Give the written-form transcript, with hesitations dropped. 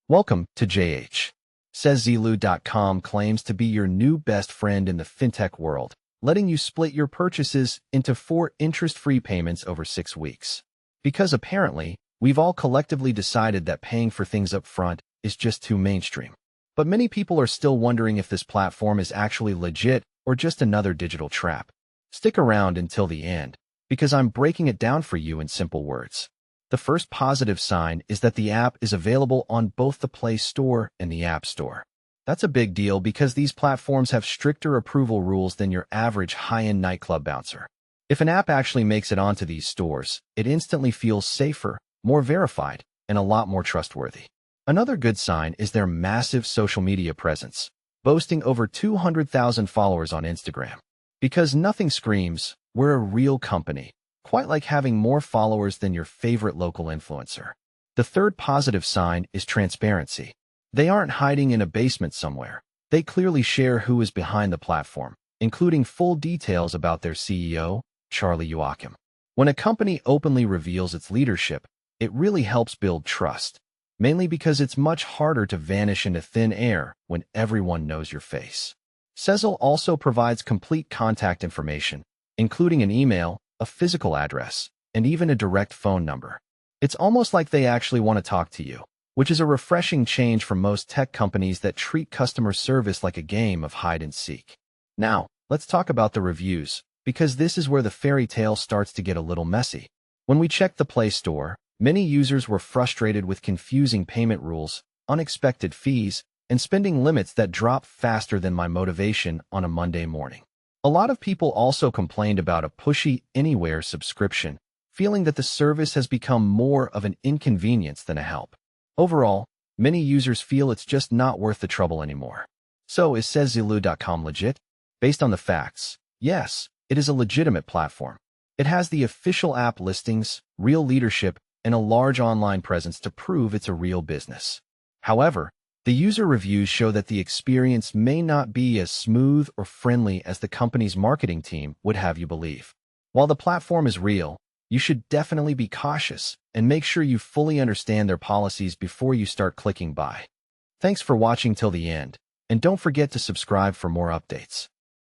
Welcome to JH. Sezzle.com claims to be your new best friend in the fintech world, letting you split your purchases into 4 interest-free payments over 6 weeks. Because apparently, we've all collectively decided that paying for things up front is just too mainstream. But many people are still wondering if this platform is actually legit or just another digital trap. Stick around until the end, because I'm breaking it down for you in simple words. The first positive sign is that the app is available on both the Play Store and the App Store. That's a big deal because these platforms have stricter approval rules than your average high-end nightclub bouncer. If an app actually makes it onto these stores, it instantly feels safer, more verified, and a lot more trustworthy. Another good sign is their massive social media presence, boasting over 200,000 followers on Instagram. Because nothing screams, "We're a real company," quite like having more followers than your favorite local influencer. The third positive sign is transparency. They aren't hiding in a basement somewhere. They clearly share who is behind the platform, including full details about their CEO, Charlie Youakim. When a company openly reveals its leadership, it really helps build trust, mainly because it's much harder to vanish into thin air when everyone knows your face. Sezzle also provides complete contact information, including an email, a physical address, and even a direct phone number. It's almost like they actually want to talk to you, which is a refreshing change from most tech companies that treat customer service like a game of hide and seek. Now, let's talk about the reviews, because this is where the fairy tale starts to get a little messy. When we checked the Play Store, many users were frustrated with confusing payment rules, unexpected fees, and spending limits that drop faster than my motivation on a Monday morning. A lot of people also complained about a pushy anywhere subscription, feeling that the service has become more of an inconvenience than a help. Overall, many users feel it's just not worth the trouble anymore. So is Sezzle.com legit? Based on the facts, yes, it is a legitimate platform. It has the official app listings, real leadership, and a large online presence to prove it's a real business. However, the user reviews show that the experience may not be as smooth or friendly as the company's marketing team would have you believe. While the platform is real, you should definitely be cautious and make sure you fully understand their policies before you start clicking buy. Thanks for watching till the end, and don't forget to subscribe for more updates.